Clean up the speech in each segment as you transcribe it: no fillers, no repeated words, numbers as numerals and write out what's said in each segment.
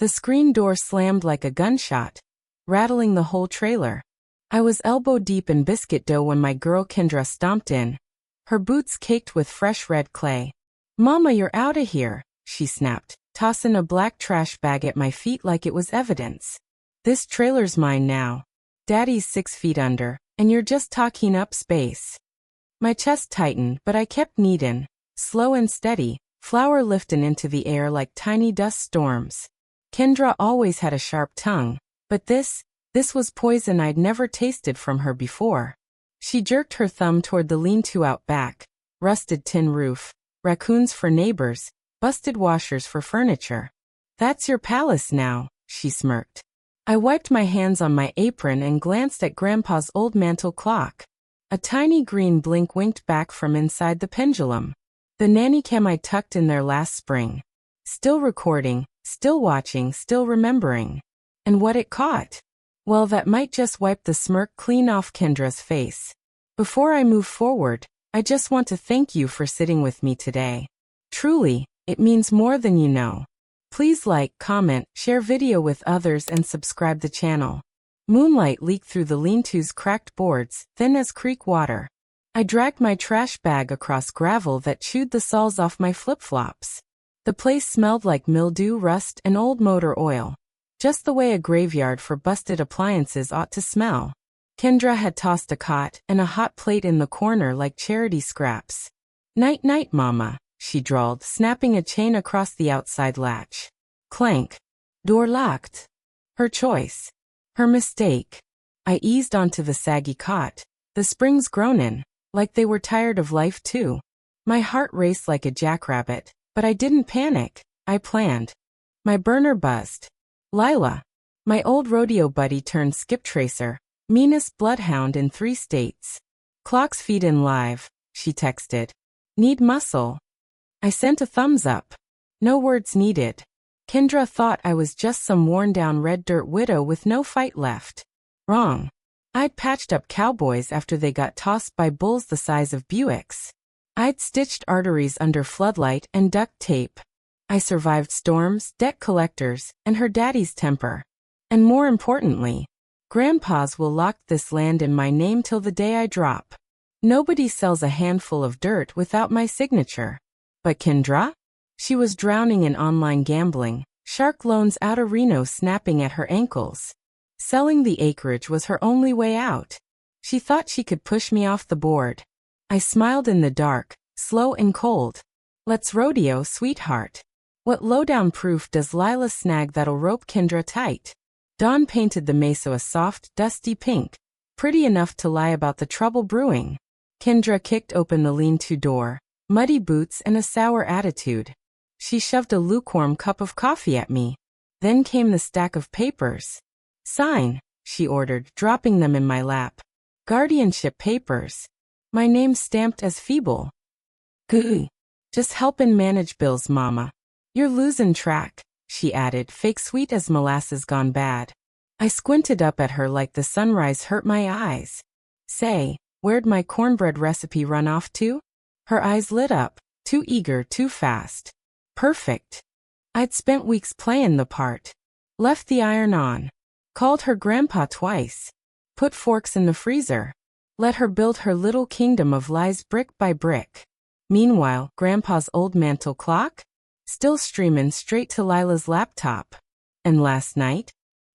The screen door slammed like a gunshot, rattling the whole trailer. I was elbow deep in biscuit dough when my girl Kendra stomped in, her boots caked with fresh red clay. "Mama, you're outta here," she snapped, tossing a black trash bag at my feet like it was evidence. "This trailer's mine now. Daddy's 6 feet under, and you're just talking up space." My chest tightened, but I kept kneading, slow and steady, flour lifting into the air like tiny dust storms. Kendra always had a sharp tongue, but this was poison I'd never tasted from her before. She jerked her thumb toward the lean-to out back, rusted tin roof, raccoons for neighbors, busted washers for furniture. "That's your palace now," she smirked. I wiped my hands on my apron and glanced at Grandpa's old mantel clock. A tiny green blink winked back from inside the pendulum. The nanny cam I tucked in there last spring. Still recording, still watching, still remembering. And what it caught? Well, that might just wipe the smirk clean off Kendra's face. Before I move forward, I just want to thank you for sitting with me today. Truly, it means more than you know. Please like, comment, share video with others and subscribe the channel. Moonlight leaked through the lean-to's cracked boards, thin as creek water. I dragged my trash bag across gravel that chewed the soles off my flip-flops. The place smelled like mildew, rust, and old motor oil. Just the way a graveyard for busted appliances ought to smell. Kendra had tossed a cot and a hot plate in the corner like charity scraps. "Night-night, Mama," she drawled, snapping a chain across the outside latch. Clank. Door locked. Her choice. Her mistake. I eased onto the saggy cot, the springs groaning, like they were tired of life too. My heart raced like a jackrabbit, but I didn't panic. I planned. My burner buzzed. Lila. My old rodeo buddy turned skip tracer, meanest bloodhound in 3 states. "Clock's feedin' live," she texted. "Need muscle?" I sent a thumbs up. No words needed. Kendra thought I was just some worn-down red dirt widow with no fight left. Wrong. I'd patched up cowboys after they got tossed by bulls the size of Buicks. I'd stitched arteries under floodlight and duct tape. I survived storms, debt collectors, and her daddy's temper. And more importantly, Grandpa's will lock this land in my name till the day I drop. Nobody sells a handful of dirt without my signature. But Kendra? She was drowning in online gambling, shark loans out of Reno snapping at her ankles. Selling the acreage was her only way out. She thought she could push me off the board. I smiled in the dark, slow and cold. "Let's rodeo, sweetheart." What lowdown proof does Lila snag that'll rope Kendra tight? Dawn painted the mesa a soft, dusty pink, pretty enough to lie about the trouble brewing. Kendra kicked open the lean-to door, muddy boots and a sour attitude. She shoved a lukewarm cup of coffee at me. Then came the stack of papers. "Sign," she ordered, dropping them in my lap. Guardianship papers. My name stamped as feeble. "Goo. Just helpin' manage bills, Mama. You're losing track," she added, fake sweet as molasses gone bad. I squinted up at her like the sunrise hurt my eyes. "Say, where'd my cornbread recipe run off to?" Her eyes lit up, too eager, too fast. Perfect. I'd spent weeks playing the part. Left the iron on. Called her Grandpa twice. Put forks in the freezer. Let her build her little kingdom of lies brick by brick. Meanwhile, Grandpa's old mantel clock? Still streaming straight to Lila's laptop. And last night?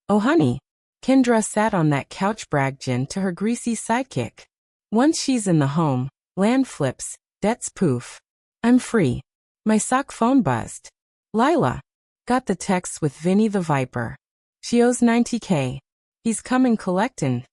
Oh honey. Kendra sat on that couch bragging to her greasy sidekick. Once she's in the home, land flips, debts poof. I'm free. My sock phone buzzed. Lila. Got the text with Vinny the Viper. She owes $90K. He's coming collectin'.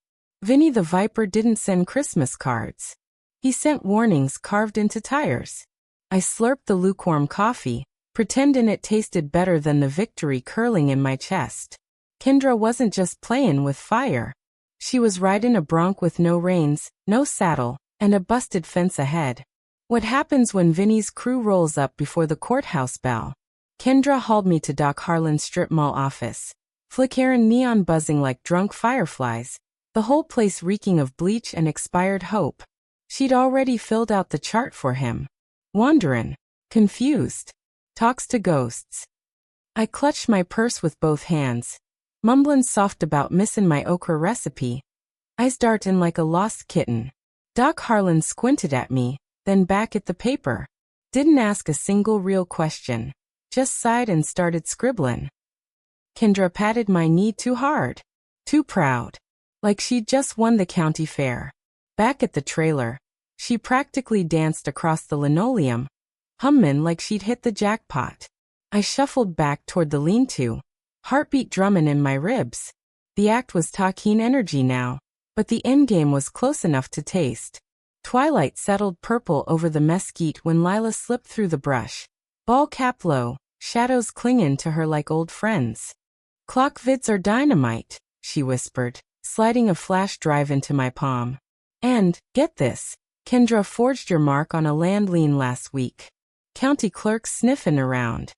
Vinny the Viper didn't send Christmas cards. He sent warnings carved into tires. I slurped the lukewarm coffee, pretending it tasted better than the victory curling in my chest. Kendra wasn't just playing with fire. She was riding a bronc with no reins, no saddle, and a busted fence ahead. What happens when Vinny's crew rolls up before the courthouse bell? Kendra hauled me to Doc Harlan's strip mall office. Flickering neon buzzing like drunk fireflies, the whole place reeking of bleach and expired hope. She'd already filled out the chart for him. Wandering. Confused. Talks to ghosts. I clutched my purse with both hands, mumbling soft about missing my okra recipe. Eyes darting like a lost kitten. Doc Harlan squinted at me, then back at the paper. Didn't ask a single real question. Just sighed and started scribbling. Kendra patted my knee too hard. Too proud. Like she'd just won the county fair. Back at the trailer, she practically danced across the linoleum, humming like she'd hit the jackpot. I shuffled back toward the lean-to, heartbeat drumming in my ribs. The act was talking energy now, but the endgame was close enough to taste. Twilight settled purple over the mesquite when Lila slipped through the brush. Ball cap low, shadows clinging to her like old friends. Clock vids are dynamite, she whispered, sliding a flash drive into my palm. And, get this, Kendra forged your mark on a land lien last week. County clerks sniffing around.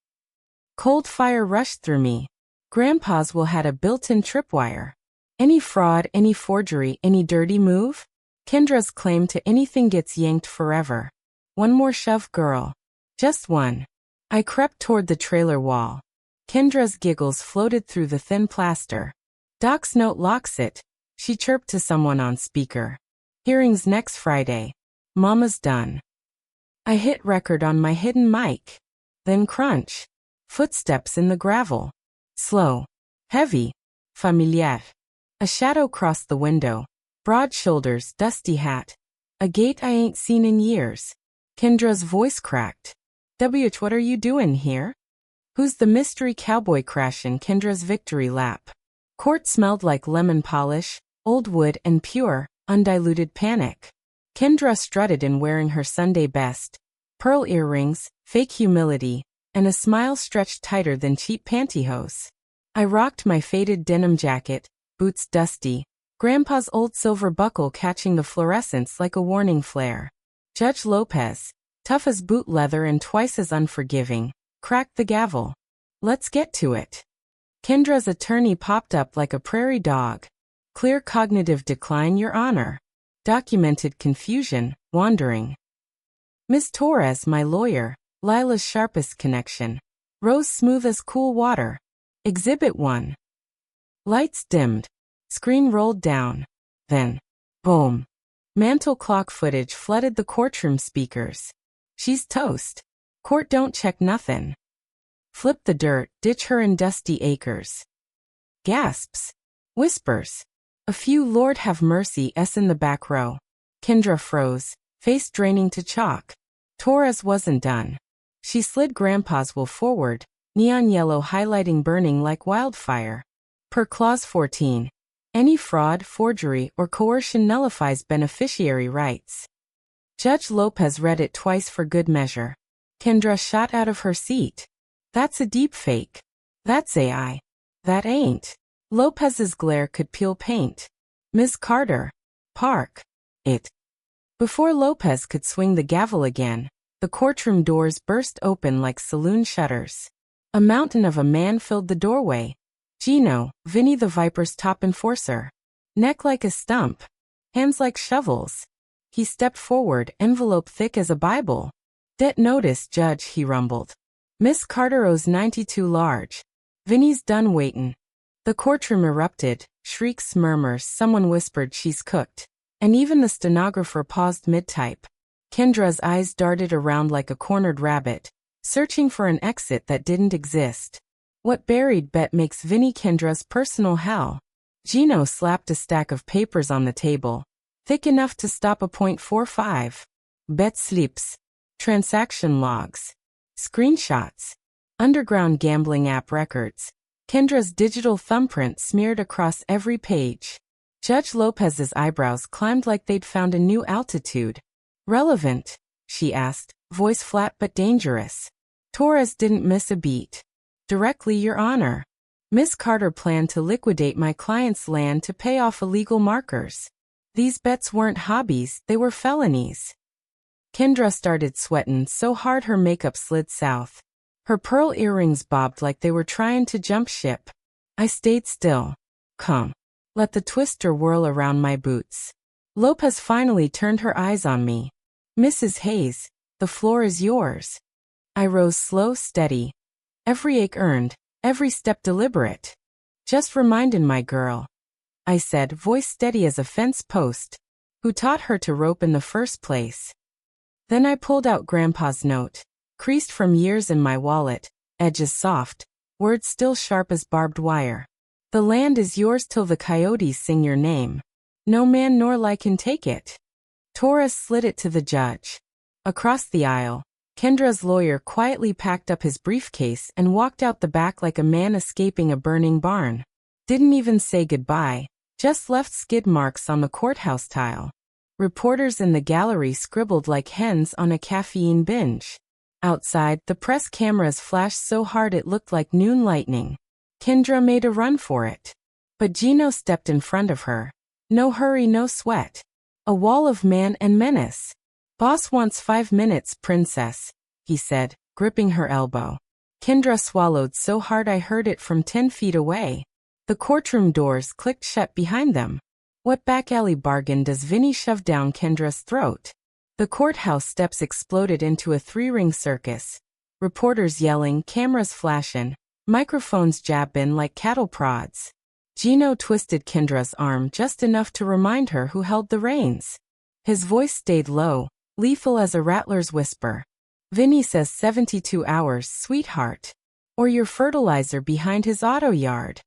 Cold fire rushed through me. Grandpa's will had a built-in tripwire. Any fraud, any forgery, any dirty move? Kendra's claim to anything gets yanked forever. One more shove, girl. Just one. I crept toward the trailer wall. Kendra's giggles floated through the thin plaster. Doc's note locks it, she chirped to someone on speaker. Hearings next Friday. Mama's done. I hit record on my hidden mic. Then crunch. Footsteps in the gravel. Slow. Heavy. Familiar. A shadow crossed the window. Broad shoulders, dusty hat. A gait I ain't seen in years. Kendra's voice cracked. WH, what are you doing here? Who's the mystery cowboy crashing Kendra's victory lap? Court smelled like lemon polish, old wood and pure, undiluted panic. Kendra strutted in wearing her Sunday best. Pearl earrings, fake humility, and a smile stretched tighter than cheap pantyhose. I rocked my faded denim jacket, boots dusty, Grandpa's old silver buckle catching the fluorescence like a warning flare. Judge Lopez, tough as boot leather and twice as unforgiving, cracked the gavel. Let's get to it. Kendra's attorney popped up like a prairie dog. Clear cognitive decline, Your Honor. Documented confusion, wandering. Miss Torres, my lawyer, Lila's sharpest connection. Rose smooth as cool water. Exhibit 1. Lights dimmed. Screen rolled down. Then, boom. Mantle clock footage flooded the courtroom speakers. She's toast. Court don't check nothing. Flip the dirt, ditch her in dusty acres. Gasps. Whispers. A few Lord have mercy-s in the back row. Kendra froze, face draining to chalk. Torres wasn't done. She slid Grandpa's will forward, neon yellow highlighting burning like wildfire. Per Clause 14. Any fraud, forgery, or coercion nullifies beneficiary rights. Judge Lopez read it twice for good measure. Kendra shot out of her seat. That's a deep fake. That's AI. That ain't. Lopez's glare could peel paint. Miss Carter. Park. It. Before Lopez could swing the gavel again, the courtroom doors burst open like saloon shutters. A mountain of a man filled the doorway. Gino, Vinny the Viper's top enforcer. Neck like a stump. Hands like shovels. He stepped forward, envelope thick as a Bible. "Det notice, Judge," he rumbled. "Miss Carter owes 92 large. Vinny's done waitin'." The courtroom erupted, shrieks, murmurs, someone whispered she's cooked. And even the stenographer paused mid-type. Kendra's eyes darted around like a cornered rabbit, searching for an exit that didn't exist. What buried bet makes Vinny Kendra's personal hell? Gino slapped a stack of papers on the table, thick enough to stop a .45. Bet slips. Transaction logs. Screenshots. Underground gambling app records. Kendra's digital thumbprint smeared across every page. Judge Lopez's eyebrows climbed like they'd found a new altitude. "Relevant?" she asked, voice flat but dangerous. Torres didn't miss a beat. "Directly, Your Honor. Miss Carter planned to liquidate my client's land to pay off illegal markers. These bets weren't hobbies, they were felonies." Kendra started sweating so hard her makeup slid south. Her pearl earrings bobbed like they were trying to jump ship. I stayed still. Come. Let the twister whirl around my boots. Lopez finally turned her eyes on me. "Mrs. Hayes, the floor is yours." I rose slow, steady. Every ache earned, every step deliberate. Just remindin' my girl, I said, voice steady as a fence post. Who taught her to rope in the first place? Then I pulled out Grandpa's note, creased from years in my wallet, edges soft, words still sharp as barbed wire. The land is yours till the coyotes sing your name. No man nor lie can take it. Torres slid it to the judge. Across the aisle, Kendra's lawyer quietly packed up his briefcase and walked out the back like a man escaping a burning barn. Didn't even say goodbye, just left skid marks on the courthouse tile. Reporters in the gallery scribbled like hens on a caffeine binge. Outside, the press cameras flashed so hard it looked like noon lightning. Kendra made a run for it. But Gino stepped in front of her. No hurry, no sweat. A wall of man and menace. Boss wants 5 minutes, princess, he said, gripping her elbow. Kendra swallowed so hard I heard it from 10 feet away. The courtroom doors clicked shut behind them. What back alley bargain does Vinny shove down Kendra's throat? The courthouse steps exploded into a 3-ring circus. Reporters yelling, cameras flashing, microphones jabbing like cattle prods. Gino twisted Kendra's arm just enough to remind her who held the reins. His voice stayed low, lethal as a rattler's whisper. Vinny says 72 hours, sweetheart. Or your fertilizer behind his auto yard.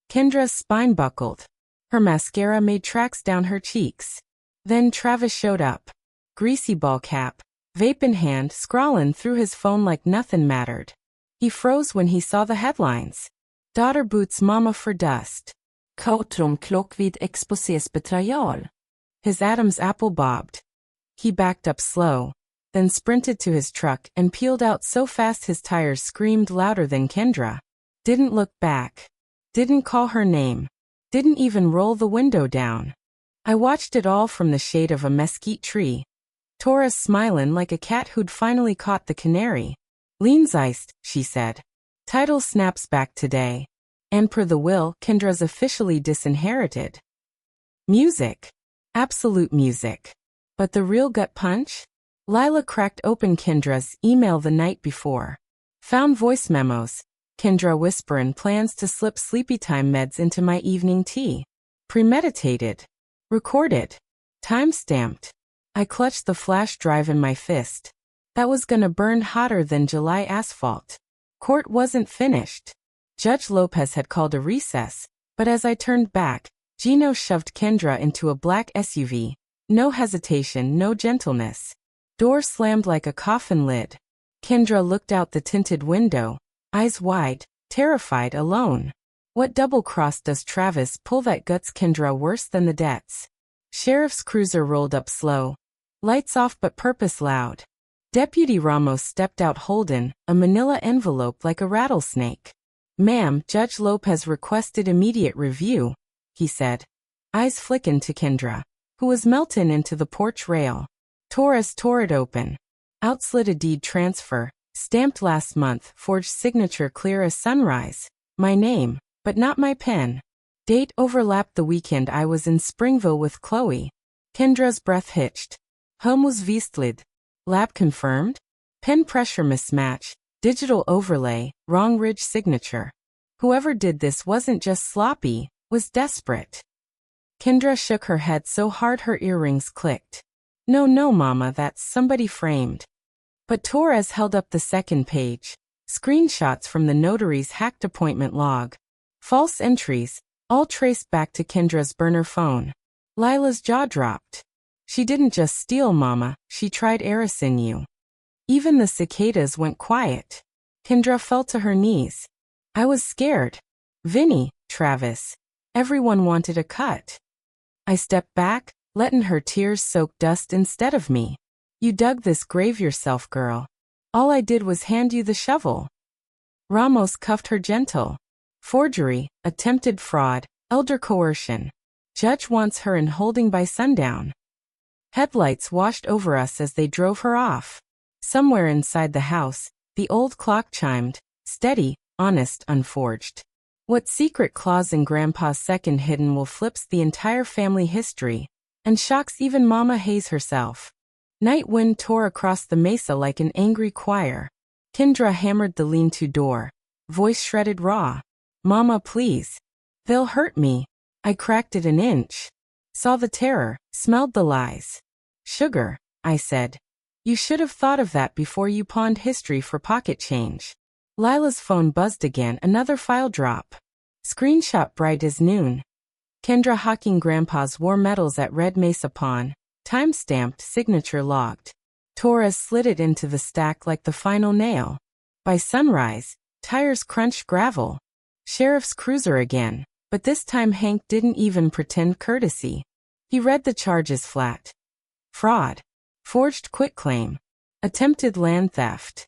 Kendra's spine buckled. Her mascara made tracks down her cheeks. Then Travis showed up. Greasy ball cap, vape in hand, scrawling through his phone like nothing mattered. He froze when he saw the headlines. Daughter boots mama for dust. Courtroom-klock vid exposés betrayal. His Adam's apple bobbed. He backed up slow, then sprinted to his truck and peeled out so fast his tires screamed louder than Kendra. Didn't look back. Didn't call her name. Didn't even roll the window down. I watched it all from the shade of a mesquite tree. Torres smiling like a cat who'd finally caught the canary. Lean's iced, she said. Title snaps back today. And per the will, Kendra's officially disinherited. Music. Absolute music. But the real gut punch? Lila cracked open Kendra's email the night before. Found voice memos. Kendra whisperin' plans to slip sleepy time meds into my evening tea. Premeditated. Recorded. Time-stamped. I clutched the flash drive in my fist. That was gonna burn hotter than July asphalt. Court wasn't finished. Judge Lopez had called a recess, but as I turned back, Gino shoved Kendra into a black SUV. No hesitation, no gentleness. Door slammed like a coffin lid. Kendra looked out the tinted window, eyes wide, terrified, alone. What double-cross does Travis pull that guts Kendra worse than the debts? Sheriff's cruiser rolled up slow. Lights off but purpose loud. Deputy Ramos stepped out holding a manila envelope like a rattlesnake. Ma'am, Judge Lopez requested immediate review, he said. Eyes flicking to Kendra, who was melting into the porch rail. Torres tore it open. Out slid a deed transfer, stamped last month, forged signature clear as sunrise. My name, but not my pen. Date overlapped the weekend I was in Springville with Chloe. Kendra's breath hitched. Humus vistlid. Lab confirmed? Pen pressure mismatch, digital overlay, wrong ridge signature. Whoever did this wasn't just sloppy, was desperate. Kendra shook her head so hard her earrings clicked. No, no, mama, that's somebody framed. But Torres held up the second page. Screenshots from the notary's hacked appointment log. False entries, all traced back to Kendra's burner phone. Lila's jaw dropped. She didn't just steal mama, she tried arresting you. Even the cicadas went quiet. Kendra fell to her knees. I was scared. Vinny, Travis. Everyone wanted a cut. I stepped back, letting her tears soak dust instead of me. You dug this grave yourself, girl. All I did was hand you the shovel. Ramos cuffed her gentle. Forgery, attempted fraud, elder coercion. Judge wants her in holding by sundown. Headlights washed over us as they drove her off. Somewhere inside the house, the old clock chimed, steady, honest, unforged. What secret clause in Grandpa's second hidden will flips the entire family history, and shocks even Mama Hayes herself. Night wind tore across the mesa like an angry choir. Kendra hammered the lean-to door. voice shredded raw. Mama, please. They'll hurt me. I cracked it an inch. Saw the terror, smelled the lies. Sugar, I said. You should have thought of that before you pawned history for pocket change. Lila's phone buzzed again, another file drop. Screenshot bright as noon. Kendra hawking Grandpa's war medals at Red Mesa Pawn. Time-stamped, signature logged. Torres slid it into the stack like the final nail. By sunrise, tires crunched gravel. Sheriff's cruiser again, but this time Hank didn't even pretend courtesy. He read the charges flat. Fraud. Forged quitclaim. Attempted land theft.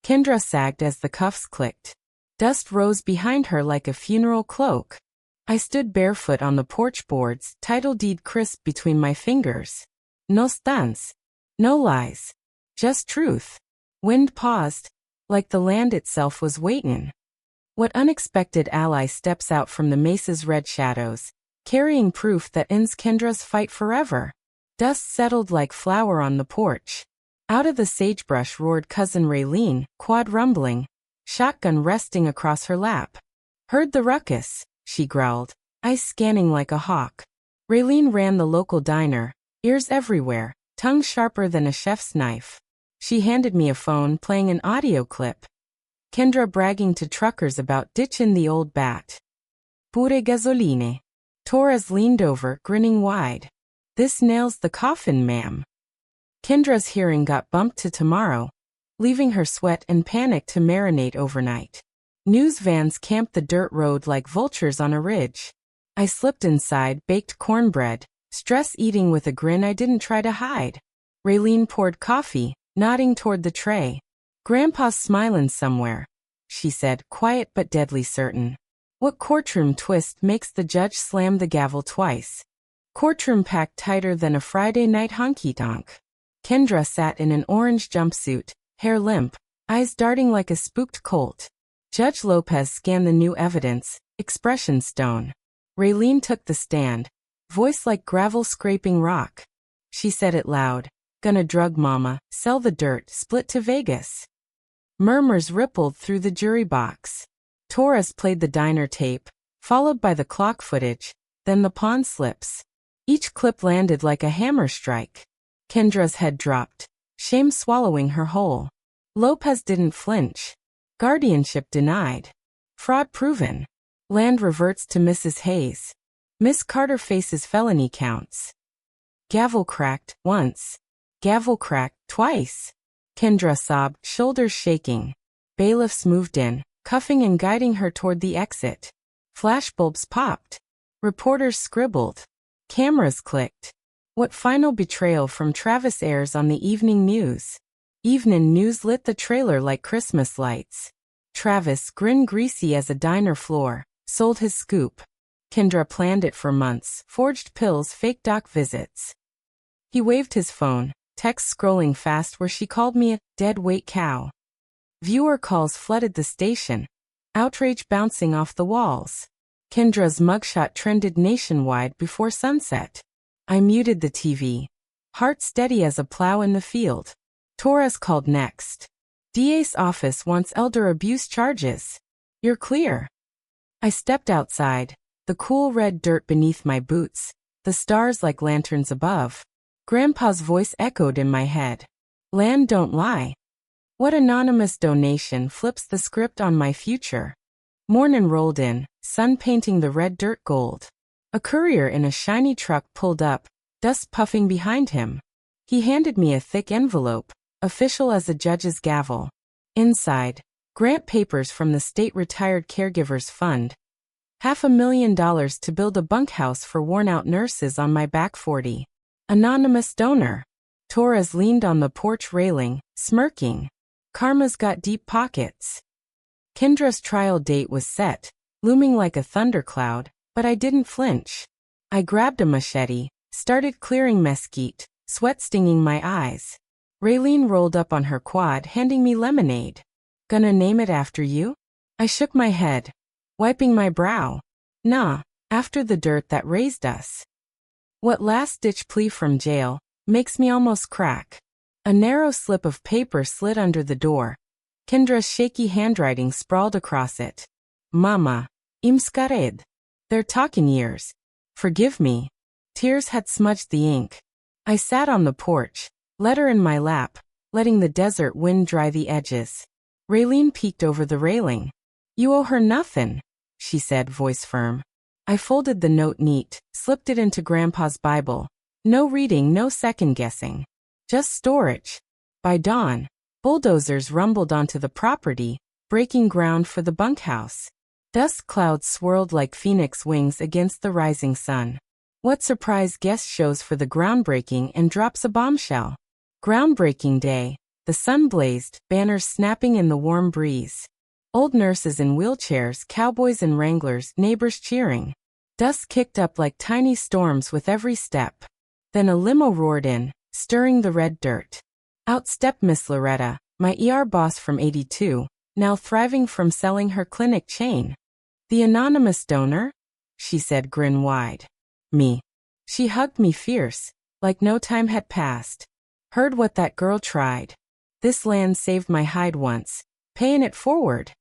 Kendra sagged as the cuffs clicked. Dust rose behind her like a funeral cloak. I stood barefoot on the porch boards, title deed crisp between my fingers. No stunts. No lies. Just truth. Wind paused, like the land itself was waitin'. What unexpected ally steps out from the mesa's red shadows, carrying proof that ends Kendra's fight forever? Dust settled like flour on the porch. Out of the sagebrush roared cousin Raylene, quad rumbling, shotgun resting across her lap. Heard the ruckus, she growled, eyes scanning like a hawk. Raylene ran the local diner, ears everywhere, tongue sharper than a chef's knife. She handed me a phone playing an audio clip. Kendra bragging to truckers about ditching the old bat. Pure gasoline. Torres leaned over, grinning wide. This nails the coffin, ma'am. Kendra's hearing got bumped to tomorrow, leaving her sweat and panic to marinate overnight. News vans camped the dirt road like vultures on a ridge. I slipped inside, baked cornbread, stress eating with a grin I didn't try to hide. Raylene poured coffee, nodding toward the tray. Grandpa's smiling somewhere, she said, quiet but deadly certain. What courtroom twist makes the judge slam the gavel twice? Courtroom packed tighter than a Friday night honky-tonk. Kendra sat in an orange jumpsuit, hair limp, eyes darting like a spooked colt. Judge Lopez scanned the new evidence, expression stone. Raylene took the stand, voice like gravel scraping rock. She said it loud. Gonna drug mama, sell the dirt, split to Vegas. Murmurs rippled through the jury box. Torres played the diner tape, followed by the clock footage, then the pawn slips. Each clip landed like a hammer strike. Kendra's head dropped, shame swallowing her whole. Lopez didn't flinch. Guardianship denied. Fraud proven. Land reverts to Mrs. Hayes. Miss Carter faces felony counts. Gavel cracked once. Gavel cracked twice. Kendra sobbed, shoulders shaking. Bailiffs moved in, cuffing and guiding her toward the exit. Flashbulbs popped. Reporters scribbled. Cameras clicked. What final betrayal from Travis airs on the evening news? Evening news lit the trailer like Christmas lights. Travis, grin greasy as a diner floor, sold his scoop. Kendra planned it for months, forged pills, fake doc visits. He waved his phone, text scrolling fast where she called me a dead weight cow. Viewer calls flooded the station, outrage bouncing off the walls. Kendra's mugshot trended nationwide before sunset. I muted the TV. Heart steady as a plow in the field. Torres called next. DA's office wants elder abuse charges. You're clear. I stepped outside, the cool red dirt beneath my boots, the stars like lanterns above. Grandpa's voice echoed in my head. Land don't lie. What anonymous donation flips the script on my future? Mornin' rolled in, sun painting the red dirt gold. A courier in a shiny truck pulled up, dust puffing behind him. He handed me a thick envelope, official as a judge's gavel. Inside, grant papers from the State Retired Caregivers Fund. $500,000 to build a bunkhouse for worn-out nurses on my back 40. Anonymous donor. Torres leaned on the porch railing, smirking. Karma's got deep pockets. Kendra's trial date was set, looming like a thundercloud, but I didn't flinch. I grabbed a machete, started clearing mesquite, sweat stinging my eyes. Raylene rolled up on her quad, handing me lemonade. Gonna name it after you? I shook my head, wiping my brow. Nah, after the dirt that raised us. What last-ditch plea from jail makes me almost crack. A narrow slip of paper slid under the door. Kendra's shaky handwriting sprawled across it. Mama, imskared. They're talking years. Forgive me. Tears had smudged the ink. I sat on the porch, letter in my lap, letting the desert wind dry the edges. Raylene peeked over the railing. You owe her nothing, she said, voice firm. I folded the note neat, slipped it into Grandpa's Bible. No reading, no second guessing. Just storage. By dawn, bulldozers rumbled onto the property, breaking ground for the bunkhouse. Dust clouds swirled like phoenix wings against the rising sun. What surprise guest shows for the groundbreaking and drops a bombshell. Groundbreaking day. The sun blazed, banners snapping in the warm breeze. Old nurses in wheelchairs, cowboys in wranglers, neighbors cheering. Dust kicked up like tiny storms with every step. Then a limo roared in, stirring the red dirt. Out stepped Miss Loretta, my ER boss from 82, now thriving from selling her clinic chain. The anonymous donor? She said, grin wide. Me. She hugged me fierce, like no time had passed. Heard what that girl tried. This land saved my hide once, paying it forward.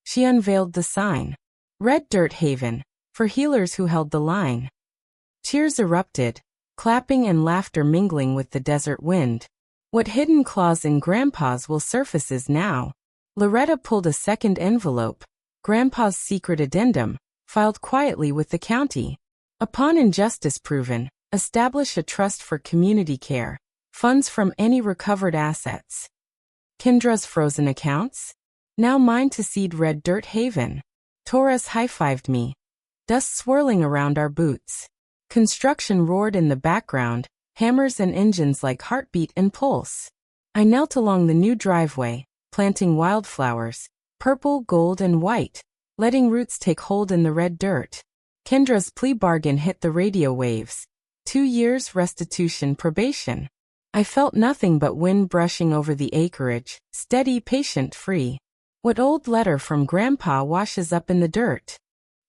She unveiled the sign. Red Dirt Haven, for healers who held the line. Cheers erupted, clapping and laughter mingling with the desert wind. What hidden claws in Grandpa's will surfaces now. Loretta pulled a second envelope, Grandpa's secret addendum, filed quietly with the county. Upon injustice proven, establish a trust for community care, funds from any recovered assets. Kendra's frozen accounts? Now mine to seed Red Dirt Haven. Torres high-fived me. Dust swirling around our boots. Construction roared in the background, hammers and engines like heartbeat and pulse. I knelt along the new driveway, planting wildflowers, purple, gold, and white, letting roots take hold in the red dirt. Kendra's plea bargain hit the radio waves. 2 years restitution probation. I felt nothing but wind brushing over the acreage, steady, patient, free. What old letter from Grandpa washes up in the dirt?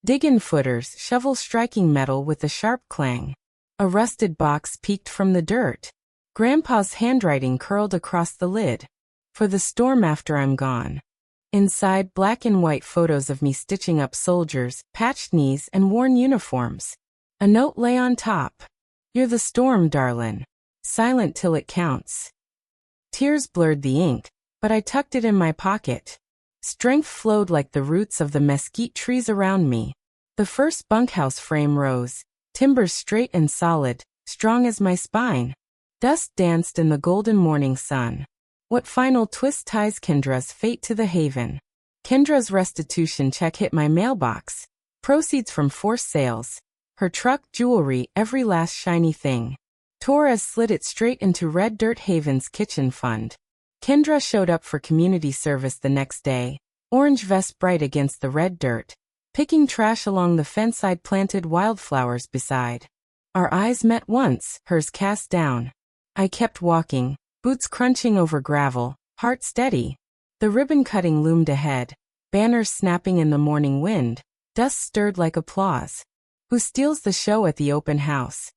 Dig-in footers, shovel striking metal with a sharp clang. A rusted box peeked from the dirt. Grandpa's handwriting curled across the lid. For the storm after I'm gone. Inside, black and white photos of me stitching up soldiers, patched knees, and worn uniforms. A note lay on top. You're the storm, darlin'. Silent till it counts. Tears blurred the ink, but I tucked it in my pocket. Strength flowed like the roots of the mesquite trees around me. The first bunkhouse frame rose, timbers straight and solid, strong as my spine. Dust danced in the golden morning sun. What final twist ties Kendra's fate to the haven? Kendra's restitution check hit my mailbox. Proceeds from forced sales. Her truck, jewelry, every last shiny thing. Torres slid it straight into Red Dirt Haven's kitchen fund. Kendra showed up for community service the next day, orange vest bright against the red dirt, picking trash along the fence I'd planted wildflowers beside. Our eyes met once, hers cast down. I kept walking, boots crunching over gravel, heart steady. The ribbon cutting loomed ahead, banners snapping in the morning wind, dust stirred like applause. Who steals the show at the open house?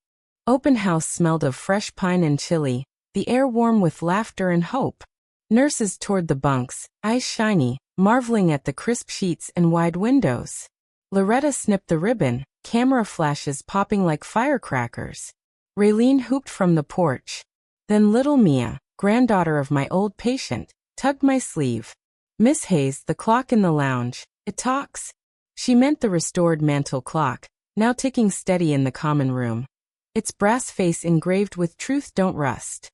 Open house smelled of fresh pine and chili, the air warm with laughter and hope. Nurses toured the bunks, eyes shiny, marveling at the crisp sheets and wide windows. Loretta snipped the ribbon, camera flashes popping like firecrackers. Raylene hooped from the porch. Then little Mia, granddaughter of my old patient, tugged my sleeve. Miss Hayes, the clock in the lounge, it talks. She meant the restored mantel clock, now ticking steady in the common room. Its brass face engraved with truth don't rust.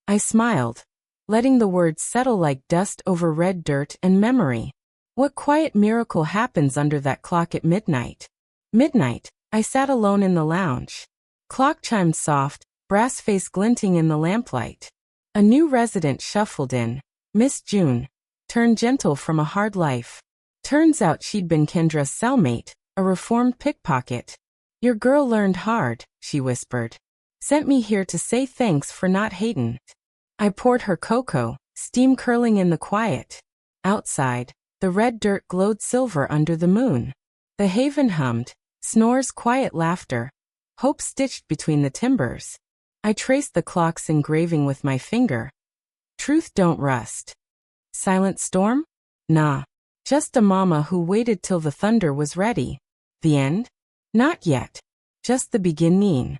I smiled, letting the words settle like dust over red dirt and memory. What quiet miracle happens under that clock at midnight? Midnight, I sat alone in the lounge. Clock chimed soft, brass face glinting in the lamplight. A new resident shuffled in, Miss June, turned gentle from a hard life. Turns out she'd been Kendra's cellmate, a reformed pickpocket. Your girl learned hard, she whispered. Sent me here to say thanks for not hatin'. I poured her cocoa, steam curling in the quiet. Outside, the red dirt glowed silver under the moon. The haven hummed, snores, quiet laughter, hope stitched between the timbers. I traced the clock's engraving with my finger. Truth don't rust. Silent storm? Nah. Just a mama who waited till the thunder was ready. The end? Not yet. Just the beginning.